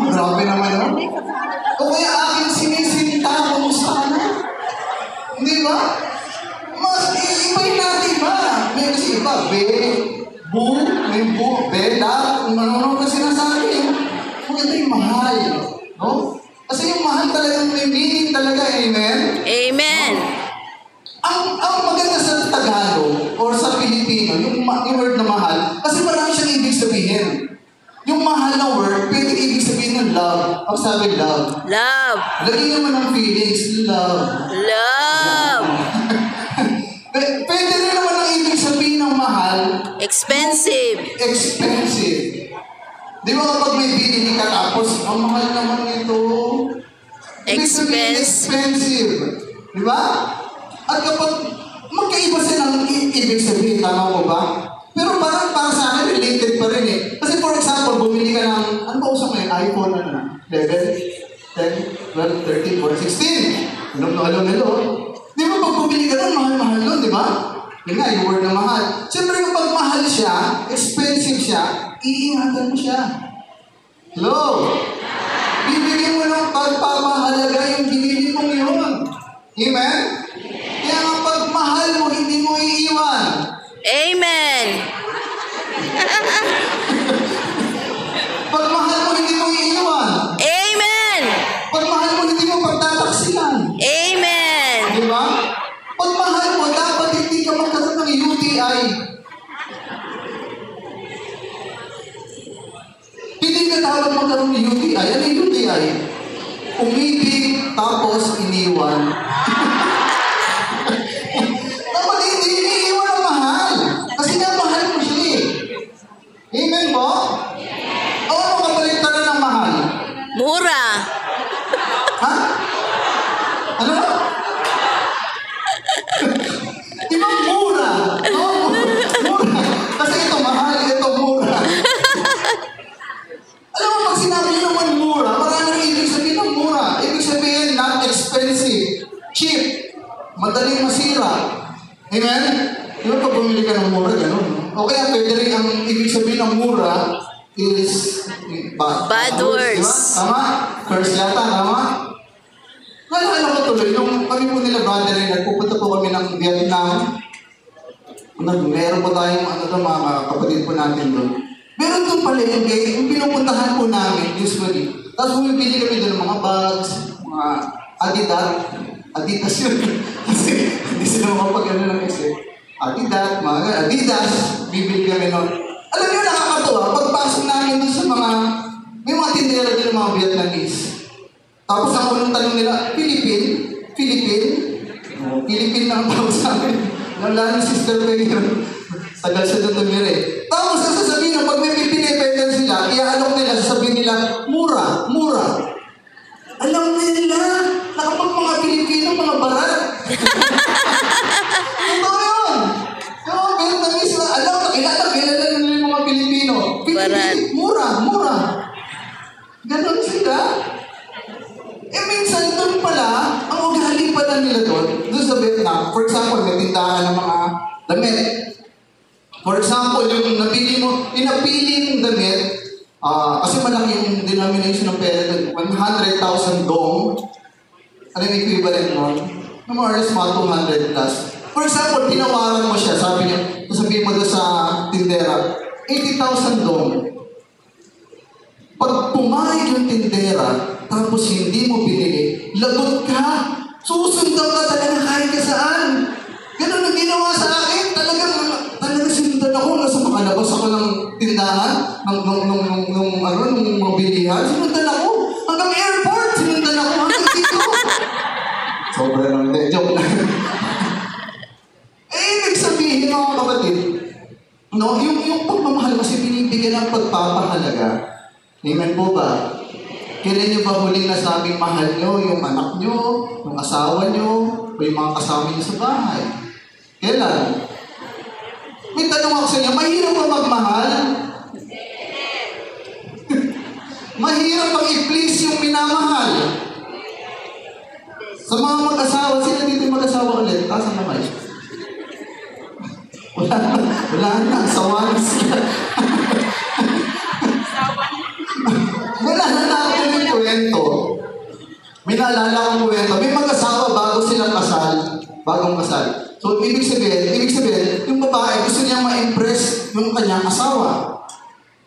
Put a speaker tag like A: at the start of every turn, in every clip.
A: Grabe naman yun. O kaya aking sinisinta kung sana. Hindi ba? Mas iba-ibay natin ba? May kasi iba, be, bu, may bu, bela, kung ano-ano na sinasabi. Maganda yung mahal. No? Kasi yung mahal talagang may meaning talaga, amen?
B: Amen.
A: Ang maganda sa Tagalog or sa Pilipino, yung word na mahal, kasi marami siyang ibig sabihin. Yung mahal na word, pwede ibig sabihin ng love. Ang sabi, love.
B: Love.
A: Lagyan naman ng feelings, love.
B: Love.
A: Pwede rin naman ang ibig sabihin ng mahal.
B: Expensive.
A: Expensive. Di ba kapag may binili ka tapos, ang mahal naman ito. Ibig sabihin, expensive. Di ba? At kapag magkaiba sila ng ibig sabihin, tama mo ba? Pero parang para sa akin, related pa rin eh. Kasi for example, bumili ka ng, ano ba usap ngayon? iPhone, ano na? 11, 10, 12, 13, 14, 16. Hello. Di ba pag bumili ka ng mahal-mahal nun, di ba? Yun nga, yung word na mahal. Siyempre kapag mahal siya, expensive siya, iingatan mo siya. Hello? Bibigyan mo ng pagpapahalaga yung binili mong yun. Amen? Kaya kapag mahal mo, hindi mo iiwan.
B: Amen.
A: Pag mahal mo, hindi mo iiwan.
B: Amen.
A: Pag mahal mo, hindi mo pagtataksilan.
B: Amen.
A: Di ba? Pag mahal mo, dapat hindi ka magkaroon ng UTI. Hindi ka dapat magkaroon ng UTI. Ano yung UTI? Umibig, tapos iniwan. Dapat hindi iniiwan ang mahal. Kasi nga mahal mo siya eh. Amen po? O ano kabaliktaran ng mahal?
B: Mura.
A: Ha? Ano? Di ba mura? Oo, mura. Kasi ito mahal, ito mura. Alam mo, pag sinabi nyo naman mura, marami nang ibig sabihin ng mura. Ibig sabihin, not expensive. Cheap. Madaling masira. Amen? Di ba pag bumili ka ng mura, gano'n? O kaya pwede rin ang ibig sabihin ng mura is bad words. Diba? Tama? Curse yata, tama? Naalala ko tuloy, nung kami po nila brother rin, nagpupunta po kami ng Vietnam. Meron po tayong mga kapatid po natin doon. Meron doon pala yung pinupuntahan po namin usually. Tapos bumibili kami doon ng mga bags, mga Adidas yun. Kasi hindi sila makapag-ano lang kasi. Mga Adidas, bibili kami noon. Alam niyo, nakakatawa, pagpasok namin doon sa may mga tindera din ng mga Vietnamese. Tapos ang unang tanong nila, Philippine lang ang tawag sa amin. Lalo sister ko yun. Tagal siya doon tumire. Tapos ang sasabihin na pag may pipinipendan sila, iaalok nila, sasabihin nila, mura. Alam nila, nakapag mga Pilipino, mga barat. Totoo yun. Yung Vietnamese, kilala nila yung mga Pilipino.
B: Barat.
A: Mura. Ganon sila. Minsan doon pala, ang ugali pala nila doon sa Vietnam, for example, may tindahan ng mga damit. For example, yung inapili mong damit, kasi malaki yung denomination ng pera doon, 100,000 dong. Ano yung equivalent mo? More or less mga 200 plus. For example, tinawaran mo siya, sabihin mo doon sa tindera, 80,000 dong. Pag pumayag yung tindera, tapos hindi mo binili, lagot ka. Susundan ka talaga kahit ka saan. Ganun ang ginawa sa akin. Talaga sinundan ako. Nasa makalabas ako ng tindahan, nung mga bilihan. Sinundan ako. Hanggang airport, sinundan ako. Hanggang dito. Sobra naman. Joke lang. Ibig sabihin, mga kapatid, yung pagmamahal kasi binibigyan ng pagpapahalaga. Amen po ba? Kailan nyo ba huling nasabing mahal nyo yung anak nyo, yung asawa nyo, o yung mga kasama nyo sa bahay? Kailan? May tanong ako sa inyo, mahirap ba magmahal? Mahirap bang i-please yung minamahal? Sa mga mag-asawa, sila dito yung mag-asawa ulit. Taas ang kamay. Wala na, sawan sila. Wala na May naalala kong kwento. May mag-asawa bago sila kasal. Bagong kasal. So, ibig sabihin, yung babae gusto niya ma-impress yung kanyang asawa.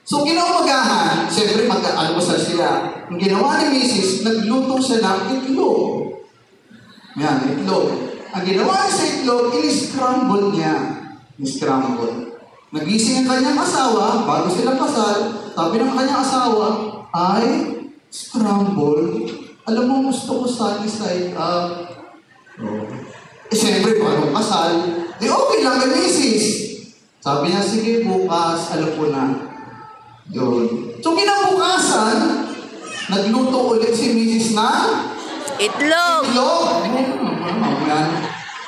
A: So, kinaumagahan, siyempre mag-almusal sila. Ang ginawa ni Mrs., nagluto siya ng itlog. Yan, itlog. Ang ginawa niya sa itlog, in-scramble niya. In-scramble. Nagising ang kanyang asawa, bago sila kasal, sabi ng kanyang asawa, ay, scramble. Alam mo, gusto ko sunny-side up. Siyempre, parang kasal. Di okay lang kay Mrs. Sabi niya, sige, bukas, alam ko na. Yun. So, kinabukasan, nagluto ulit si Mrs. na
B: Itlog.
A: itlog. Yan.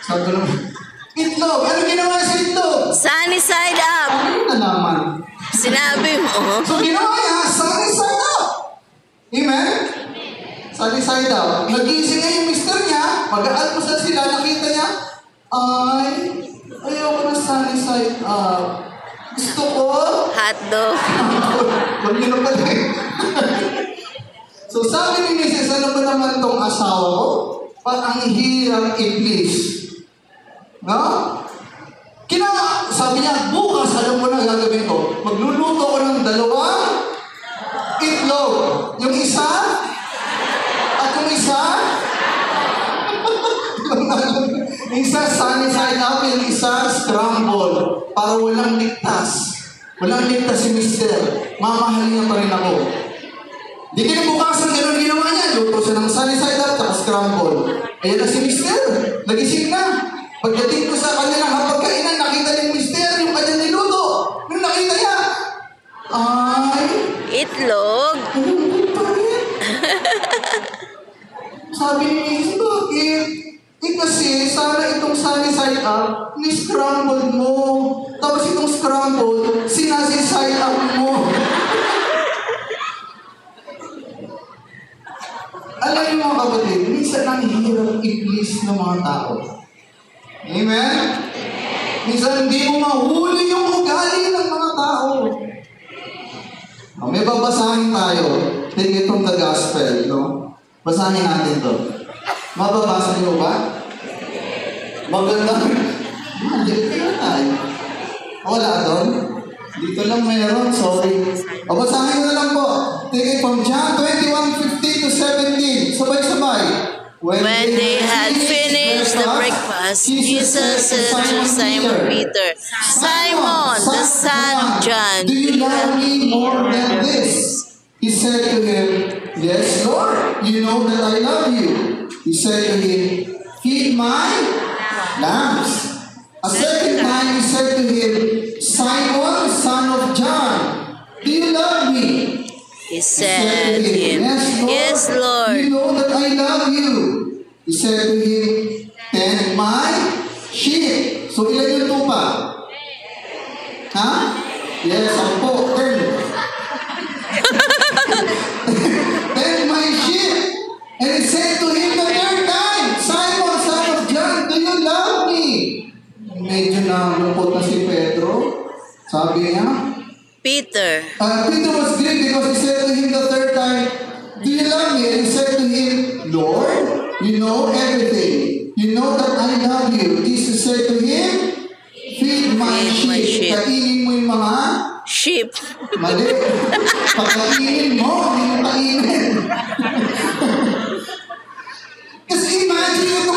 A: Sabi ko naman, itlog. Ano ginawa sa itlog?
B: Sunny side up.
A: Ano na naman?
B: Sinabi mo.
A: So, ginawa niya, sunny side up. Amen? Sunny side up. Nagising nga yung mister niya, mag-aalmusal sila, nakita niya, ay, ayoko na sunny side up. Gusto ko,
B: Hotdog.
A: huwag niyo na pala eh. So sabi ni Mrs., ano ba naman tong asawa ko? Ang hirap i-please. No? Sabi niya, bukas, alam mo na gagawin ko. Magluluto ko ng 2 itlog. Yung isa, at yung isa, yung isa sunny side up, yung isa scramble. Para walang ligtas. Walang ligtas si Mister. Mamahalin niya pa rin ako. Di kinabukasan gano'n ginawa niya. Luto siya ng sunny side up at scramble. Ayan na si Mister. Nagising na. Pagdating ko sa kanilang hapagkainan, nakita ni Mister yung kanyang niluto. Nung nakita niya, ay,
B: Itlog.
A: sabi ni Mrs., bakit? Kasi sana itong sunny side up, ni-scramble mo. Tapos itong scramble, sinasi side up mo. Alam niyo mga kapatid, minsan ang hirap i-please ng mga tao. Amen? Minsan hindi mo mahuli yung ugali ng mga tao. May babasahin tayo. Take it from the gospel, no? Basahin natin to. Mababasa niyo ba? Maganda. Dito na tayo. Wala doon? Dito lang mayroon, sorry. O basahin na lang po. Take it from John 21:15 to 17. Sabay-sabay.
B: When they had finished the breakfast, Jesus said to Simon Peter, Simon, the son of John,
A: do you love me more than this? He said to him, yes, Lord, you know that I love you. He said to him, feed my lambs. A second time he said to him, Simon, son of John, do you love me?
B: He said to him, yes, Lord.
A: You know that I love you. He said to him, tend my sheep. So ilan yung tupa? Ha? Yes, 10. Tend my sheep. And he said to him the third time, Simon, son of John, do you love me? Medyo nalungkot na si Pedro. Sabi niya,
B: Peter.
A: Peter was grieved because he said to him the third time, do you love me? And he said to him, Lord, you know everything. You know that I love you. Jesus said to him, feed my sheep. Kainin mo yung mga
B: sheep.
A: Mali. Pagkainin mo, hindi mo kainin. Kasi imagine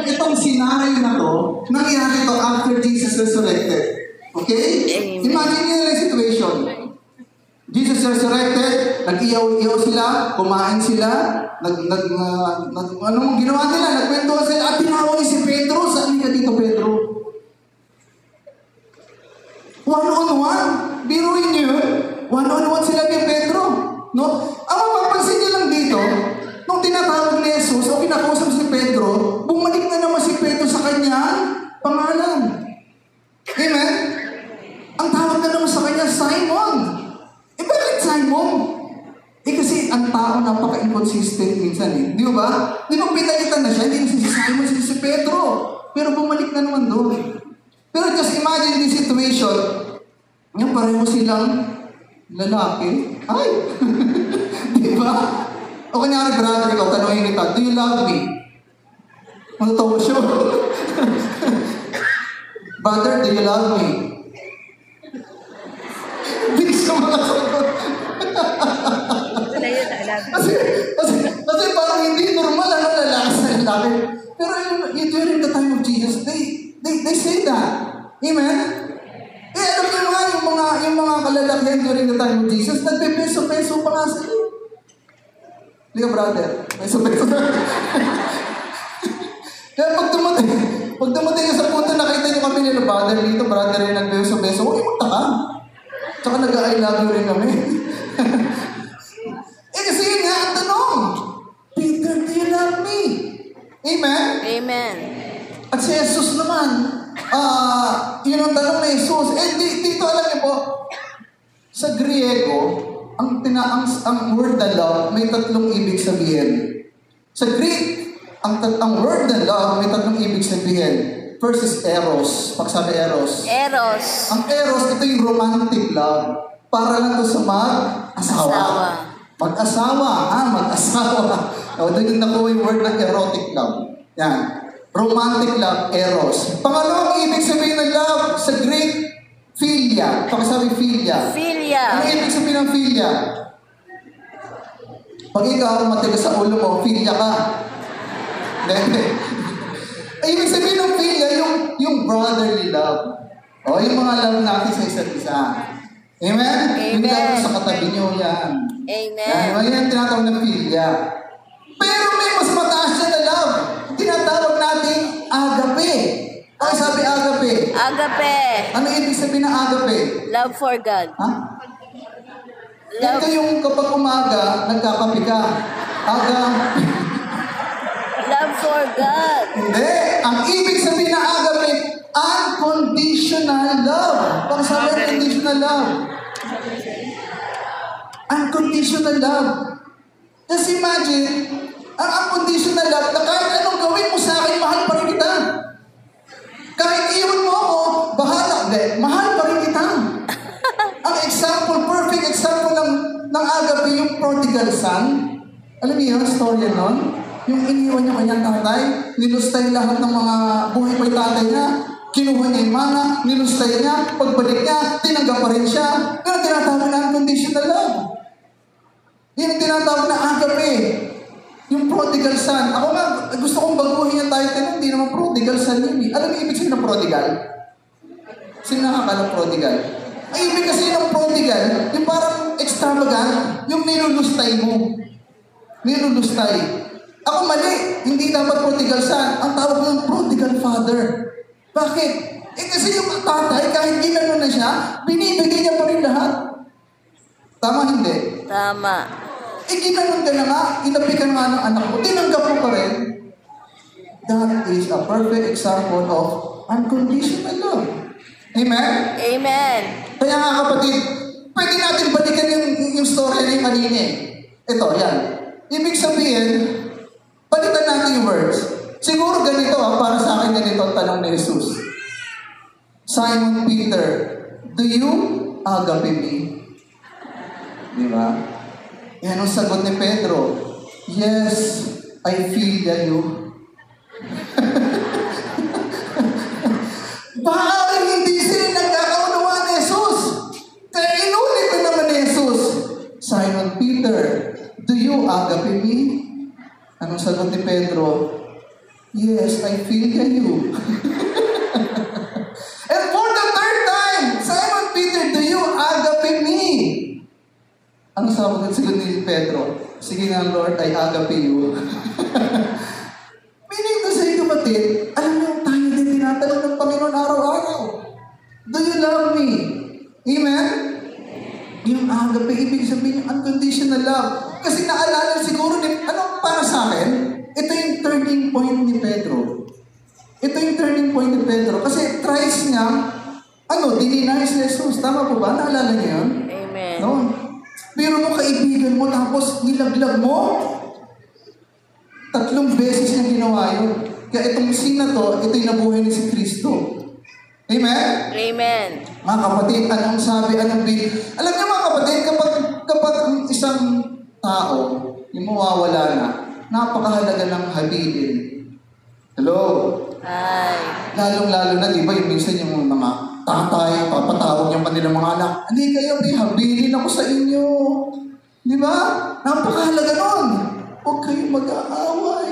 A: itong scenario na to, nangyari to after Jesus resurrected. Okay? Imagine nyo yung situation. Jesus resurrected, nag-iyaw-iyaw sila, kumain sila, anong ginawa nila? Nagkwentuhan sila, at tinawag si Pedro. Saan niya dito, Pedro? One-on-one. Biruin niyo yun. One-on-one sila ni Pedro. No? Ang mapapansin niyo lang dito, nung tinatawag ni Jesus o kinakausap si Pedro, bumalik na naman si Pedro sa kanyang pangalan. Amen? Ang tawag na naman sa kanya, Simon. Bakit Simon? Kasi ang tao napaka-inconsistent minsan eh. Di ba? Di ba pinalitan na siya? Hindi si Simon, si Pedro. Pero bumalik na naman doon. Pero just imagine this situation. Yung pareho silang lalaki. Ay! Di ba? O kanyari, brother, ikaw, tanongin kita, do you love me? Matatawa siya. Brother, do you love me? Bilis ka mga sagot. Kasi parang hindi normal, lalakas na lalaki. Pero during the time of Jesus, they say that. Amen? Alam niyo nga, yung mga kalalakihan during the time of Jesus, nagpe-peso-peso pa nga sila. Hindi ka, brother. Peso-peso. Kaya pag dumating ka sa punto, nakita niyo kami nila, brother dito, brother rin nagpe-peso-peso, huwag yung magtaka. Tsaka nag-I love you rin kami. Kasi yun nga ang tanong. Peter, do you love me? Amen?
B: Amen.
A: At si Jesus naman, yun ang tanong ni Jesus. Dito alam niyo po, sa Griego, ang word na love may tatlong ibig sabihin. Sa Greek, ang word na love may tatlong ibig sabihin. First is eros. Pagsabi eros.
B: Eros.
A: Ang eros, ito yung romantic love. Para lang ito sa mag-asawa. Mag-asawa. Mag-asawa. Doon yung nakuha yung word na erotic love. Yan. Romantic love, eros. Pangalawang ibig sabihin ng love sa Greek, philia. Pagsabi philia.
B: Philia.
A: Ano ibig sabihin ng philia? Pag ikaw matigas sa ulo mo, philia ka. Ibig sabihin ng philia, yung brotherly love. O, yung mga love natin sa isa't isa. Amen? Yung love sa katabi nyo, yan.
B: Amen.
A: Yan tinatawag na philia. Pero may mas mataas siya na love. Tinatawag natin agape. Ano sabi agape?
B: Agape.
A: Ano ibig sabihin ng agape?
B: Love for God.
A: Ha? Ito yung kapag umaga, nagkakape ka.
B: Love for God.
A: Hindi. Ang ibig sabihin ng agape, unconditional love. Pag sabi unconditional love. Unconditional love. Just imagine, ang unconditional love na kahit anong gawin mo sa akin, mahal pa rin kita. Kahit iwan mo ako, bahala. Hindi, mahal pa rin kita. Ang example, perfect example ng agape, yung prodigal son. Alam niyo yung story nun? Yung iniwan niya kanyang tatay, nilustay lahat ng mga buhay pa yung tatay niya, kinuha niya yung mana, nilustay niya, pagbalik niya, tinanggap pa rin siya. Pero tinatawag na unconditional love. Yan ang tinatawag na agape. Yung prodigal son. Ako nga, gusto kong baguhin yung title, hindi naman prodigal son yun. Alam mo ibig sabihin ng prodigal? Sino nakakala prodigal? Ay, ibig kasi ng prodigal, yung parang extravagant, yung nilulustay mo. Nilulustay. Ako mali, hindi dapat prodigal son. Ang tawag ng prodigal father. Bakit? Kasi yung tatay, kahit ginano na siya, binibigay niya pa rin lahat. Tama hindi?
B: Tama.
A: Ginanon ka na nga, inapi ka nga ng anak mo, tinanggap mo pa rin. That is a perfect example of unconditional love. Amen?
B: Amen.
A: Kaya nga kapatid, pwede natin balikan yung story na yung kanina eh. Ito, yan. Ibig sabihin, balikan natin yung words. Siguro ganito para sa akin ganito ang tanong ni Jesus. Simon Peter, do you agape me? Di ba? Yan ang sagot ni Pedro. Yes, I feel you. Bakit hindi sila nagkakaunawaan ni Jesus? Kaya inulit na naman ni Jesus. Simon Peter, do you agape me? Anong sagot ni Pedro? Yes, I feel you. And for the third time, Simon Peter, do you agape me? Ano sabi ni Pedro? Sige nga, Lord, I agape you. Meaning to say, kapatid, alam niyo, tayo din tinatanong ng Panginoon araw-araw. Do you love me? Amen? Yung agape, ibig sabihin yung unconditional love. Kasi naalala siguro, ano para sa akin? Ito yung turning point ni Pedro. Ito yung turning point ni Pedro. Kasi thrice niya, dininay si Jesus. Tama po ba? Naalala niyo yun?
B: Amen.
A: No? Pero mo kaibigan mo, tapos nilaglag mo. 3 beses niya ginawa yun. Kaya itong scene na to, ito yung nabuhay ni si Kristo. Amen?
B: Amen.
A: Mga kapatid, anong sabi, anong bil? Alam niyo mga kapatid, kapag isang tao yung mawawala na. Napakahalaga ng habilin. Hello?
B: Ay.
A: Lalong-lalo na, di ba, yung minsan yung mga tatay, papatawag yung kanilang mga anak, hindi kayo, may habilin ako sa inyo. Di ba? Napakahalaga nun. Huwag kayong mag-aaway.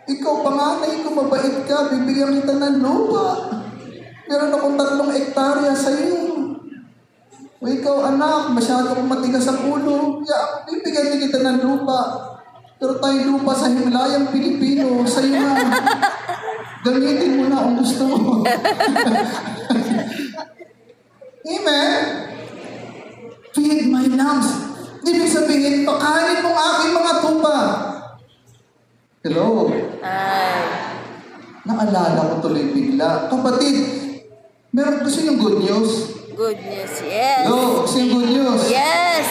A: Ikaw, panganay ko, mabait ka, bibigyan kita ng lupa. Meron akong 3 hektarya sa iyo. O ikaw, anak, masyado kong matigas ang ulo. Yeah, bibigyan din kita ng lupa. Pero tayo lupa sa Himalayang Pilipino, sa iyo na. Gamitin mo na kung gusto mo. Amen? Feed my lambs. Ibig sabihin, pakainin mo ang aking mga tupa. Hello?
B: Ay.
A: Naalala ko tuloy bigla. Kapatid, meron gusto yung good news?
B: Good news, yes.
A: Hello? Gusto yung good news?
B: Yes.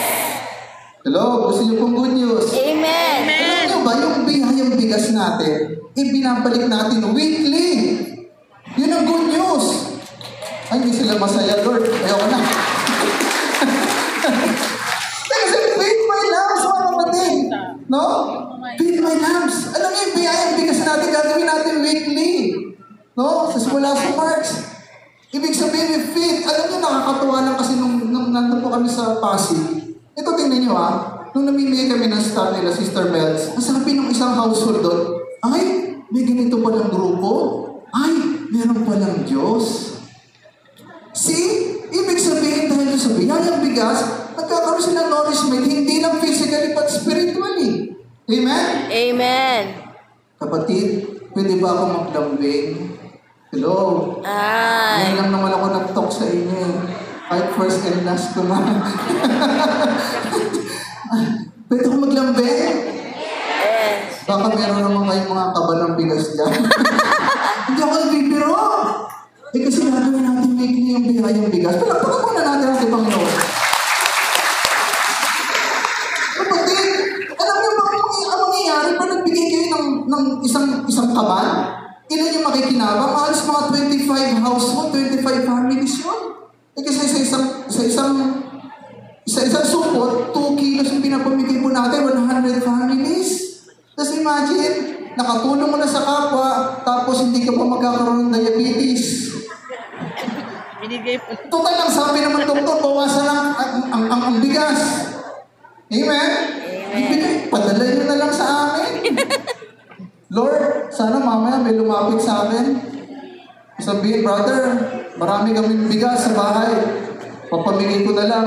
A: Hello? Gusto niyo pong good news?
B: Amen.
A: Alam niyo ba, yung bihayang bigas natin, ibinabalik natin weekly. Yun ang good news. Ay, hindi sila masaya, Lord. Ayaw na. Kasi feed my lambs, mga kapatid. No? Feed my lambs. Alam niyo, yung bihayang bigas natin, gagawin natin weekly. No? Sa simula sa March. Ibig sabihin, we feed. Alam niyo, nakakatuwa lang kasi nung nandun po kami sa Pasig. Ito, tingnan niyo nung namimigay kami ng staff nila, Sister Mels, sabi ng isang household doon, ay, may ganito palang grupo. Ay, meron palang Diyos. See? Ibig sabihin dahil sa biyayang bigas, nagkakaroon sila ng nourishment, hindi lang physically but spiritually. Amen?
B: Amen.
A: Kapatid, pwede ba ako maglambing? Hello?
B: Ay.
A: Ngayon lang naman ako nag-talk sa inyo. Kahit first and last ko na. Pwede ako maglambing?
B: Yes.
A: Baka meron naman kayong mga kaba ng bigas dyan. Hindi ako nagbibiro. Kasi gagawin natin weekly yung bihayang bigas. Palakpakan muna natin ang ating Panginoon. Kapatid, alam niyo ba ang mangyayari pag nagbigay kayo ng isang kaban? Ilan yung makikinabang? Alas mga 25 household, 25 families yun. Kasi sa isang supot, 2 kilos yung pinapamigay mo natin, 100 families. Tapos imagine, nakatulong mo na sa kapwa, tapos hindi ka pa magkakaroon ng diabetes. Total lang, sabi naman doktor, bawasan lang ang bigas. Amen? Amen. Padala nyo na lang sa amin. Lord, sana mamaya may lumapit sa amin. Sabihin, brother, marami kaming bigas sa bahay. Papamigay ko na lang.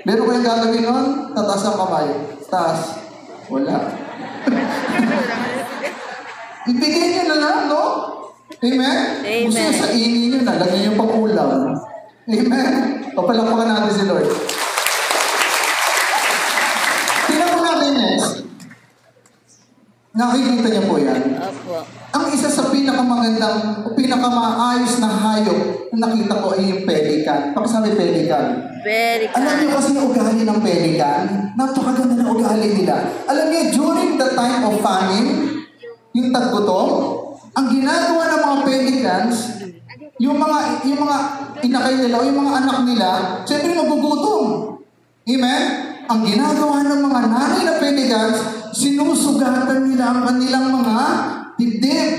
A: Meron kayong gagawin nun? Tataas ang kamay. Taas. Wala. Ibigay nyo na lang, no? Amen?
B: Amen.
A: Gusto nyo sa ini nyo na, lagyan yung pang-ulam. Amen? Papalakpakan natin si Lord. Tingnan po natin next. Nakikita niyo po yan.
B: Opo.
A: Ang isa sa pinakamagandang o pinakamaayos na hayop na nakita ko ay yung pelican. Pakisabi pelican.
B: Very
A: Alam niyo kasi yung ugali ng pelican? Napakaganda ng ugali nila. Alam niyo, during the time of famine, yung taggutom, ang ginagawa ng mga pelicans, yung mga inakay nila o yung mga anak nila, siyempre magugutom. Amen? Ang ginagawa ng mga nanay na pelicans, sinusugatan nila ang kanilang mga dibdib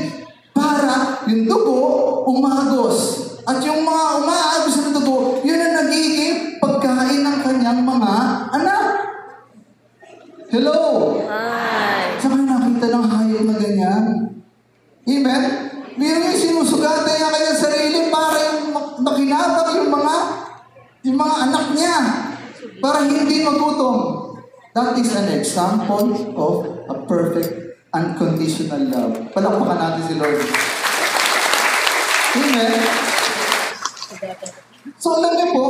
A: para yung dugo umagos. At yung mga umaagos na dugo, yun ang nagiging pagkain ng kanyang mga anak. Hello?
B: Hi.
A: Saan kayo nakita ng hayop na ganyan? Amen? Meron yung sinusugatan niya kanyang sarili para yung makinabang yung mga anak niya para hindi magutom. That is an example of a perfect, unconditional love. Palakpakan natin si Lord. Amen? So, alam niyo po,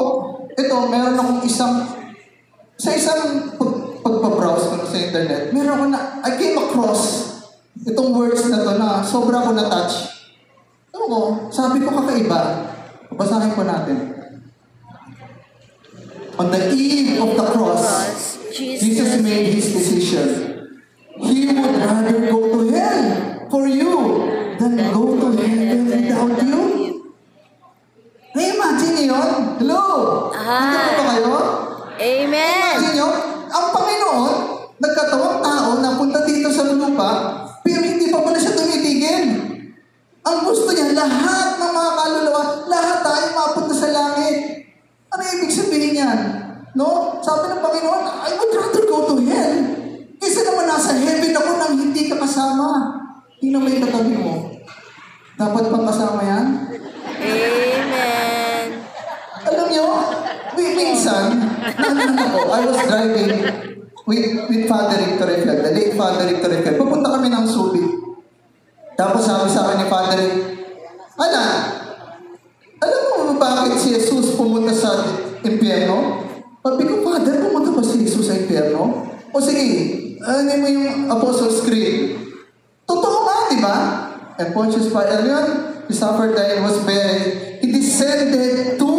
A: ito, meron akong sa isang pagpabrowse ko sa internet, meron ako I came across itong words na to na sobra ko na-touch. Ano ko, sabi ko kakaiba. Basahin po natin. On the eve of the cross, Jesus made his decision. He would rather go to hell for you than go to heaven without you. Na-imagine niyo yun? Hello? Hindi po ba kayo?
B: Amen.
A: Imagine nyo, ang Panginoon, sabi ng Panginoon, I would rather go to hell. Kaysa naman nasa heaven ako nang hindi ka kasama. Hindi na may katabi mo. Dapat pang kasama yan?
B: Amen.
A: Alam nyo, minsan, I was driving with Father Victor Eflag, the late Father Victor Eflag. Pupunta kami ng Subic. Tapos sabi sa akin ni Father, alam mo bakit si Jesus pumunta sa impyerno? Sabi ko, Father, pumunta ba si Jesus sa impyerno? O sige, ano mo yung Apostles' Creed? Totoo nga, di ba? And Pontius Pilate, he suffered, died, was buried. He descended to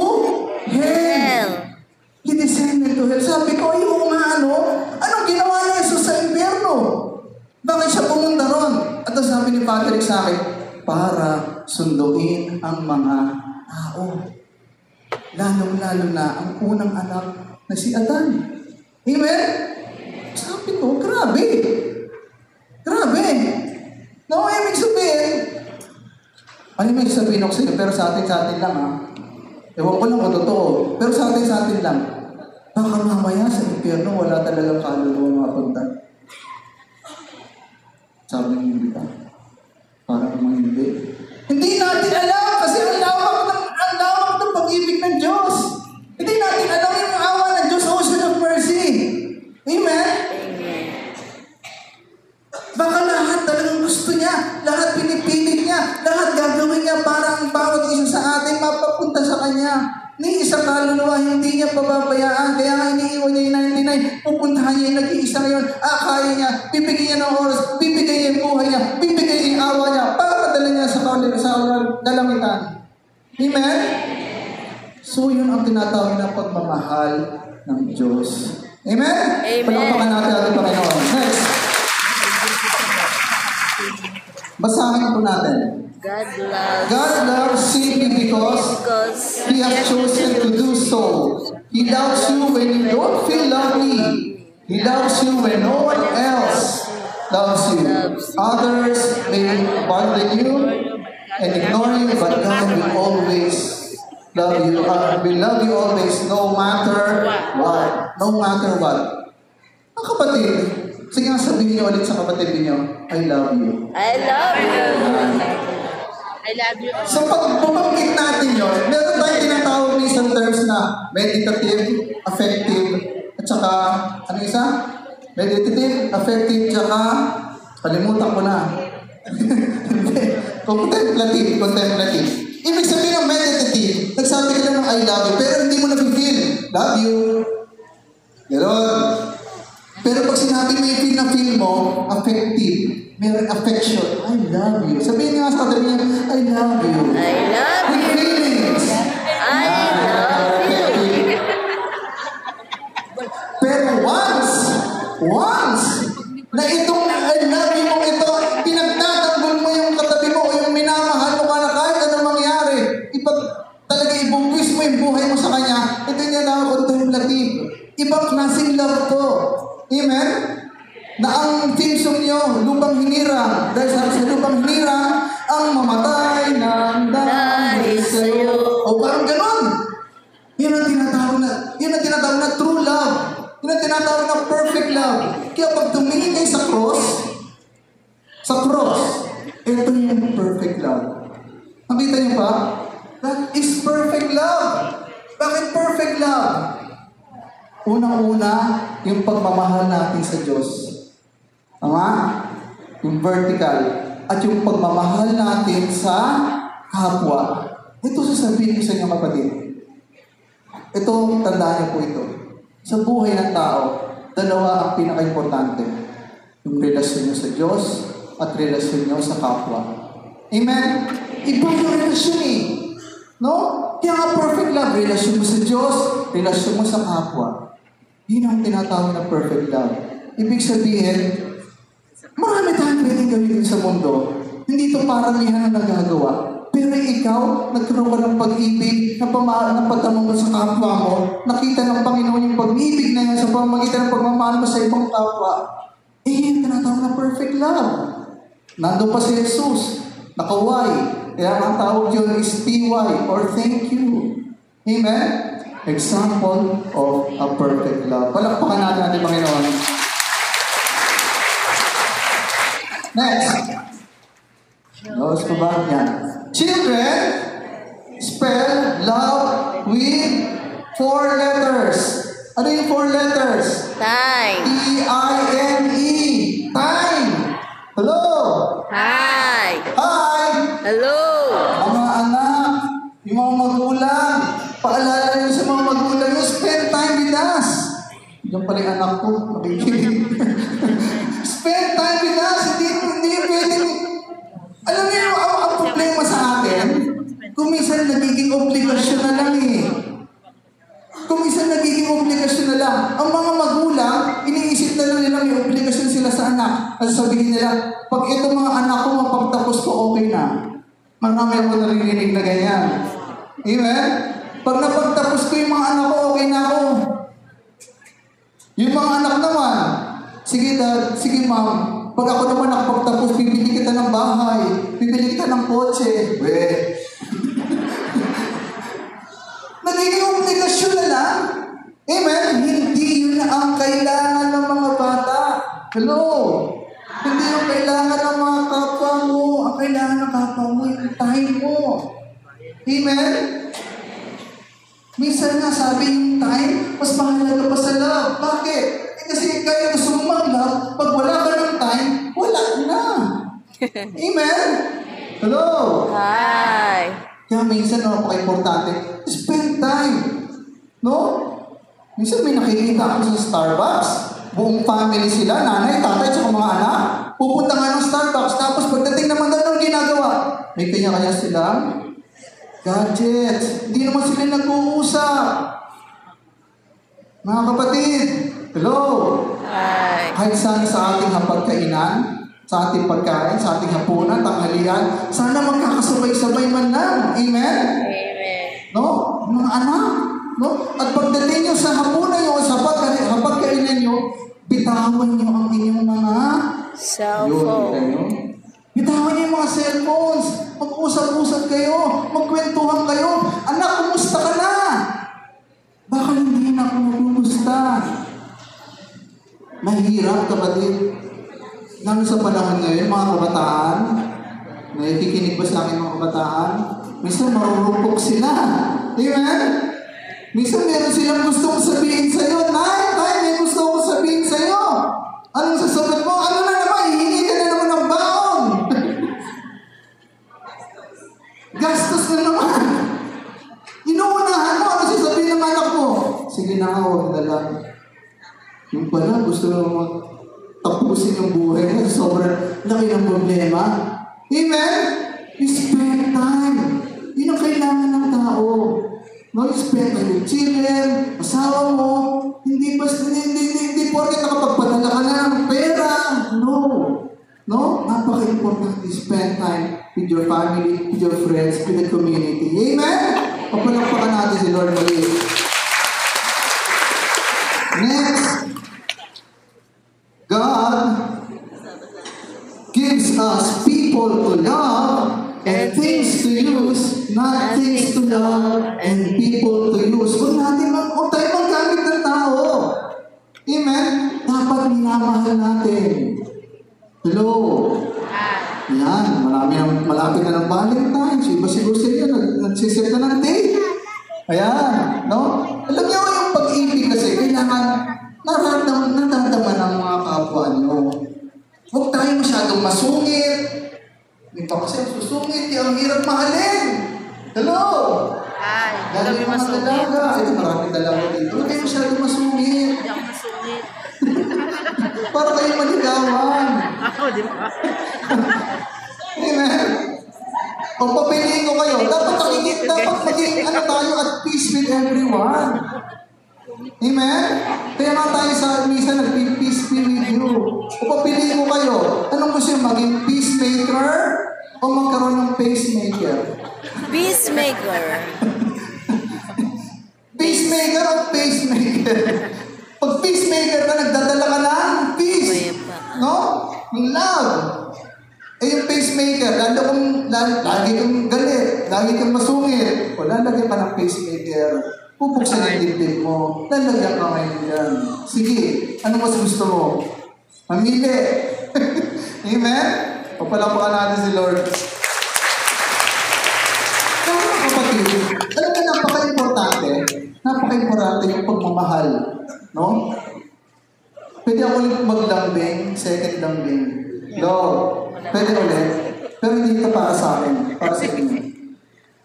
A: hell. He descended to hell. Sabi ko, yung anong ginawa ni Jesus sa impyerno? Bakit siya pumunta ron? At sabi ni Patrick sa akin, para sunduin ang mga tao. Lalong-lalo na ang unang anak na si Adan. Amen? Sabi ko, grabe. Grabe. No, ibig sabihin ako sa inyo, pero sa atin lang ha. Ewan ko lang kung totoo. Pero sa atin lang. Baka mamaya sa impyerno, wala talagang kaluluwa mapunta. Sabi niyo, hindi ba? Parang mga hindi. Hindi natin alam kasi ang lawak ng pag-ibig ng Diyos. Hindi natin alam yung awa ng Diyos, ocean of mercy. Amen? Baka lahat talagang gusto niya, lahat pinipilit niya, lahat gagawin niya para ang bawat isa sa atin mapapunta sa Kanya. Ni isang kaluluwa, hindi niya pababayaan. Kaya nga iniiwan niya yung 99. Pupuntahan niya yung nag-iisa ngayon. Kaya niya. Bibigyan niya ng oras. Bibigyan niya yung buhay niya. Bibigyan niya yung awa niya. Para madala niya sa kalamitan. Amen? So, yun ang tinatawag na pagmamahal ng Diyos. Amen?
B: Amen.
A: Palakpakan natin ating Panginoon. Next. Basahin po natin. God loves simply because He has chosen to do so. He loves you when you don't feel lovely. He loves you when no one else loves you. Others may abandon you and ignore you, but God will always love you. Will love you always, no matter what. No matter what. Ang kapatid, sige nga sabihin niyo ulit sa kapatid niyo, I love you.
B: I love you. I love you.
A: So pag bumanggit natin yun, meron tayong tinatawag ng isang terms na meditative, affective, at saka, ano isa? Meditative, affective, tsaka, kalimutan ko na. Contemplative. Ibig sabihin ng meditative, nagsabi ka lang ng I love you, pero hindi mo na-feel. Love you. Ganon. Pero pag sinabi mo yung feel mo, affective. Meron affection. I love you. Sabihin nga sa katabi niya, I love you.
B: I love
A: With
B: you.
A: feelings.
B: I love you.
A: Pero once, na itong I love you mong ito, pinagtatanggol mo yung katabi mo o yung minamahal mo ka na kahit anong mangyari, talaga ibubwis mo yung buhay mo sa kanya, ito yung na contemplative. Ibang klaseng love to. Amen? Na ang theme song nyo, lupang hinirang. Dahil sa lupang hinirang, ang mamatay ng dahil sa'yo. O parang ganon. Yan ang tinatawag na true love. Yan ang tinatawag na perfect love. Kaya pag tumingin kayo sa cross, ito yung perfect love. Nakita niyo pa? That is perfect love. Bakit perfect love? Unang-una, yung pagmamahal natin sa Diyos. Tama? Yung vertical. At yung pagmamahal natin sa kapwa. Ito sasabihin ko sa inyo kapatid. Ito, tandaan niyo po ito. Sa buhay ng tao, dalawa ang pinaka-importante. Yung relasyon niyo sa Diyos at relasyon niyo sa kapwa. Amen? Iba yung relasyon eh. No? Kaya nga perfect love, relasyon mo sa Diyos, relasyon mo sa kapwa. Yun ang tinatawag na perfect love. Ibig sabihin, marami tayong pwedeng gawin sa mundo. Hindi ito paramihan ang nagagawa. Pero ikaw, nagkaroon ka ng pag-ibig, ng pagtanong mo sa kapwa mo, nakita ng Panginoon yung pag-ibig na yan sa pamamagitan ng pagmamahal mo sa ibang kapwa. Yun tinatawag na perfect love. Nandun pa si Jesus, nakaway. Kaya ang tawag yun is TY or thank you. Amen? Example of a perfect love. Palakpakan natin ating Panginoon. Next. Notice ko ba? Yan. Children, spell love with 4 letters. Ano yung 4 letters?
B: Time.
A: T-I-M-E. Time. Hello.
B: Hi.
A: Hi.
B: Hello.
A: Mga anak, yung mga magulang, paalala nyo sa mga magulang nyo, spend time with us. Yan pala yung anak ko, nakikinig. Spend time with us. Hindi pwedeng. Alam niyo, ang problema sa atin, kung minsan nagiging obligasyon na lang eh. Kung minsan nagiging obligasyon na lang. Ang mga magulang, iniisip na lang nila may obligasyon sila sa anak. At sabihin nila, pag itong mga anak ko mapagtapos ko, okay na. Marami ako narinig na ganyan. Amen? Pag napagtapos ko yung mga anak ko, okay na ako. Yung mga anak naman, sige dad, sige ma'am, pag ako naman nakapagtapos, bibili kita ng bahay, bibili kita ng kotse. Nagiging obligasyon na lang. Amen? Hindi yun ang kailangan ng mga bata. Hello? Hindi yung kailangan ng mga kapwa mo. Ang kailangan ng kapwa mo yung time mo. Amen? Minsan nga sabi yung time, mas mahalaga pa sa love. Bakit? Kasi kaya gusto mo mag-love, pag wala ka ng time, wala na. Amen? Hello?
B: Hi.
A: Kaya minsan, napaka-importante, spend time. No? Minsan may nakikita ako sa Starbucks. Buong family sila, nanay, tatay, at mga anak. Pupunta nga ng Starbucks, tapos pagdating naman doon, anong ginagawa? May kanya-kanya sila. Gadgets. Hindi naman sila nag-uusap. Mga kapatid, hello?
B: Hi.
A: Kahit saan sa ating hapagkainan, sa ating pagkain, sa ating hapunan, tanghalian, sana magkakasabay-sabay man lang. Amen?
B: Amen.
A: No? Mga anak. No? At pagdating nyo sa hapunan nyo, sa hapagkainan nyo, bitawan nyo ang inyong mga
B: Cellphone.
A: bitawan nyo yung mga cellphones. Mag-usap-usap kayo. Magkwentuhan kayo. Anak, kumusta ka na? Baka hindi na ako magkumusta. Mahirap, kapatid. Lalo sa panahon ngayon, mga kabataan, nakikinig ba sa akin mga kabataan? Minsan marurupok sila. Amen? Minsan meron silang gustong sabihin sa'yo, Nay, may gusto ko sabihin sa'yo. Anong sasagot mo? Ano na naman? Hihingi ka na naman ng baon. Gastos na naman. Inuunahan mo. Ano sasabihin ng anak mo? Sige na nga, huwag na lang. Yung pala, gusto mo tapusin yung buhay niya. Sobrang laki ng problema. Amen? Spend time. Yun ang kailangan ng tao. No, spend time with children, asawa mo. Hindi porket nakapagpadala ka na ng pera. No. No? Napaka-important to spend time with your family, with your friends, with the community. Amen? Papalakpakan natin si Lord Marie. Next. God gives us people to love and things to use, not things to love and people to use. Huwag tayo maggamit ng tao. Amen? Dapat minamahal natin. Hello? Yan, malapit na ng Valentine's. Iba siguro sila, nagsiset na ng date. Ayan, no? Alam niyo, yung pag-ibig kasi, kailangan nararamdaman ng mga kapwa niyo. Huwag tayo masyadong masungit. May pa kasi susungit, ang hirap mahalin. Hello?
B: Hi.
A: Dahil yung mga dalaga. Ito, maraming dalaga dito. Huwag kayo masyadong masungit.
B: Hindi ako masungit.
A: Para kayo maligawan.
B: Ako, di ba?
A: Amen? Kung papiliin ko kayo, dapat maging tayo at peace with everyone. Amen? Kaya nga tayo sa misa, nag-peace be with you. Kung papiliin ko kayo, anong gusto yung maging peacemaker o magkaroon ng pacemaker?
B: Peacemaker.
A: Peacemaker o pacemaker? Pag peacemaker ka, nagdadala ka ng peace. No? Ng love. Eh yung pacemaker, lagi kang galit, lagi kang masungit, o lalagyan ka ng pacemaker. Pupuksan yung dibdib mo. Lalagyan ka ngayon dyan. Sige, ano mas gusto mo? Mamili. Amen? Papalapakan natin si Lord. Mga kapatid, alam mo, napaka-importante yung pagmamahal. No? Pwede ako ulit maglambing, second lambing. Lord, pwede ulit. Pero hindi ito para sa akin, para sa inyo.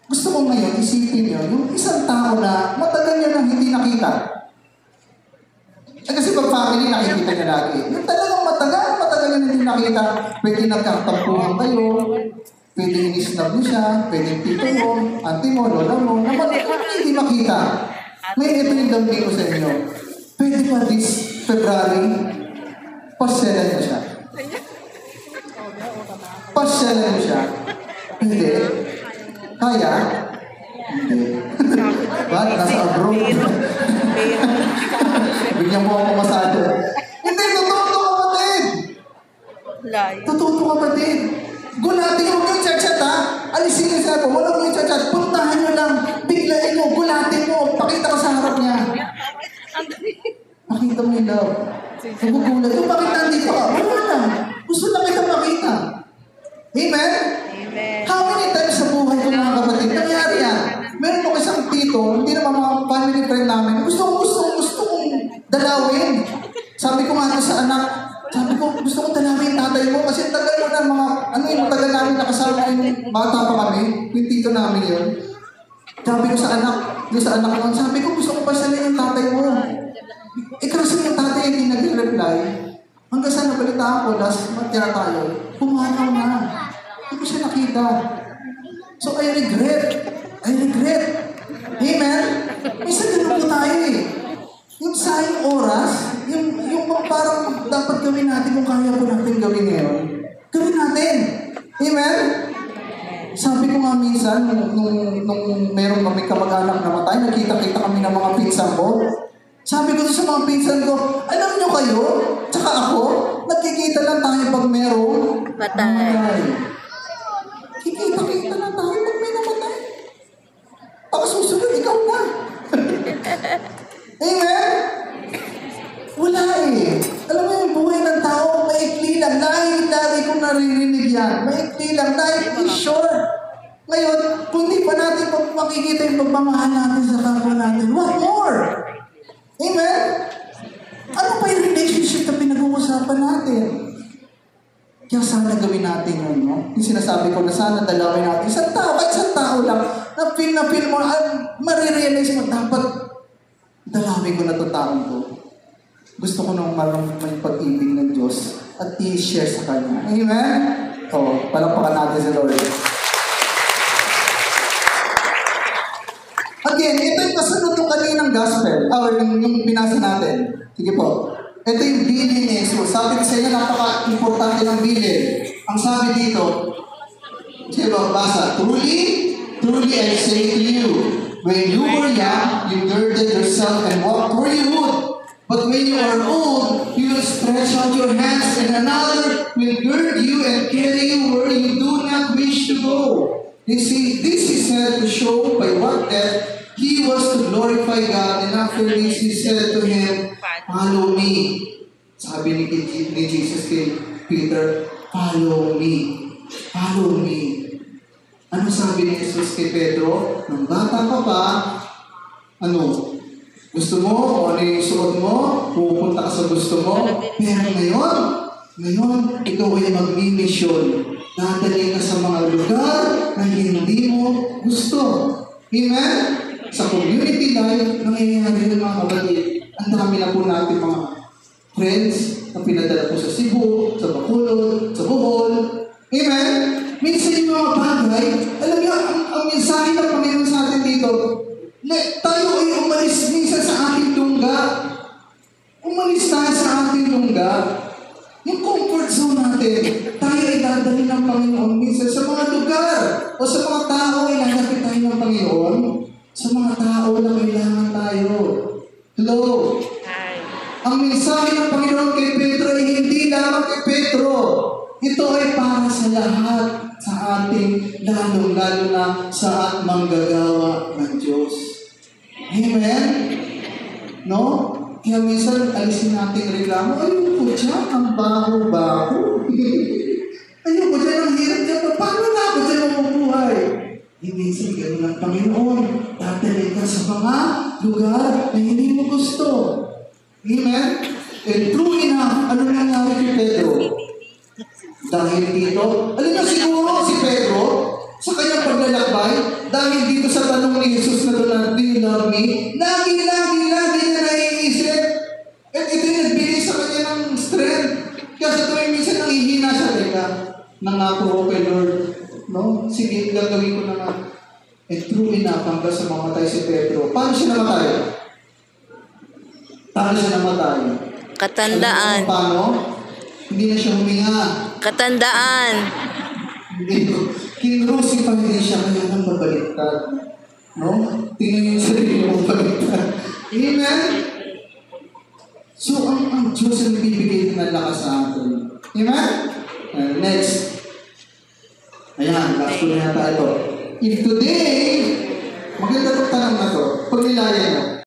A: Gusto ko ngayon, isipin nyo, yung isang tao na matagal nyo nang hindi nakita. Kasi pag family, nakikita niya lagi. Yung talagang matagal nyo hindi nakita, pwede nagkatampuhan kayo, pwede inisnab mo siya, pwede tito mo, auntie mo, lola mo, na matagal hindi makita. Ngayon, ito yung lambing ko sa inyo. Pwede pa this February, pasyalan mo siya. Pasyalan mo siya. Hindi. Kaya? Hindi. Ba't? Nasa abroad. Bigyan mo ako masado. Hindi, totoo kapatid. Totoo kapatid. Gulatin mo yung chat-chat ha. Alisin niyo siya po. Wala mo yung chat-chat. Puntahan nyo lang. Biglain mo. Gulatin mo. Pakita ka sa harap niya. Makita mo yung love. Nagugulat. Yung bakit nandito ka? Wala lang. Gusto na kita makita. Amen?
B: Amen.
A: How many times sa buhay ko mga kapatid, nangyari yan? Meron ko isang tito, hindi naman mga family friend namin, gusto kong dalawin. Sabi ko nga sa anak, sabi ko, gusto kong dalawin tatay mo kasi tagal mo na matagal namin nakasama yung bata pa kami, yung tito namin yun. Sabi ko sa anak ko, sabi ko, gusto ko pasalin yung tatay mo. Kasi yung tatay hindi nag-reply. Hanggang sa nabalitaan ko, last matya tayo, pumanaw na. Hindi ko siya nakita. So, I regret. Amen? Minsan ganun po tayo eh. Yung sayang oras, yung parang dapat gawin natin kung kaya po natin gawin ngayon, gawin natin. Amen? Sabi ko nga minsan, nung meron kami kamag-anak na matay, nakita-kita kami ng mga pinsan ko. Sabi ko sa mga pinsan ko, alam nyo kayo, tsaka ako, nagkikita lang tayo pag merong
B: Patay.
A: Kikita lang tayo pag may namatay. Pagkasusunod, ikaw na. Amen? Wala eh. Alam mo yung buhay ng tao, maikli lang. Dahil kong naririnig yan. Maikli lang. Dahil is short. Ngayon, kung hindi pa natin makikita yung pagmamahal natin sa kapwa natin, what more? Amen? Ano pa yung relationship na pinag-uusapan natin? Kaya sana gawin natin yun, no? Yung sinasabi ko na sana dalawin natin. Isang tao, kahit isang tao lang, na-feel mo, marirealize mo, dapat dalawin ko na ito taong ko. Gusto ko nang marunong may pag-ibig ng Diyos at i-share sa Kanya. Amen? O, palakpakan natin sa Lord. Again, ito yung kasunod ng kaninang gospel, or yung binasa natin. Sige po. Ito yung bilin ni Jesus. Sabi ko sa inyo, napaka-importante ng bilin. Ang sabi dito, sige ba, basa, Truly I say to you, when you were young, you girded yourself and walked where you would. But when you are old, you will stretch out your hands and another will gird you and carry you where you do not wish to go. This is said to show by what death he was to glorify God, and after this he said to him, follow me. Sabi ni Jesus kay Peter, follow me. Follow me. Ano sabi ni Jesus kay Pedro? Nung bata ka pa, gusto mo o ano yung suot mo, pupunta ka sa gusto mo. Pero ngayon, ikaw ay magmi-mission. Dadali ka sa mga lugar na hindi mo gusto. Amen? Sa community life, nangyayari ng mga kapatid. Ang dami na po natin mga friends na pinadala po sa Cebu, sa Bacolod, sa Bohol. Amen? Minsan yung mga bagay, alam niyo, ang mensahe ng Panginoon sa atin dito, tayo ay umalis minsan sa ating lungga. Umalis tayo sa ating lungga. Yung comfort zone natin, tayo ay dadali ng Panginoon minsan sa mga lugar o sa mga tao ay lalapit tayo ng Panginoon. Sa mga tao na kailangan tayo. Hello?
B: Hi.
A: Ang mensahe ng Panginoon kay Pedro ay hindi lamang kay Pedro. Ito ay para sa lahat sa ating lalong-lalo na sa at manggagawa ng Diyos. Amen? No? Kaya minsan, alisin natin reklamo. Ayoko dyan, ang baho-baho. Ayoko dyan, ang hirap dyan. Paano na ako dyan mabubuhay? Minsan, gano'n ng Panginoon. Tatalik ka sa mga lugar na hindi mo gusto. Amen? And true enough, ano nangyari kay Pedro? Dahil dito, alam na siguro si Pedro, sa kanyang paglalakbay, dahil dito sa tanong ni Jesus na doon, do you love me? Lagi niya naiisip. At ito yung nagbigay sa kanya ng strength. Kasi tuwing minsan nanghihina siya, teka, nangako ko kay Lord, no? Sige, gagawin ko naman. And true enough, hanggang sa mamatay si Pedro. Paano siya namatay?
B: Katandaan.
A: Alam mo paano? Hindi na siya huminga.
B: Katandaan.
A: Kinrucify din siya kaya nang babaliktad. No? Tingnan yung sarili mo babaliktad. Amen? So, ang Diyos ang bibigay ng lakas sa atin. Amen? Next. Ayan, last ko na tayo. If today, maganda itong tanong na to, pag nilayan mo,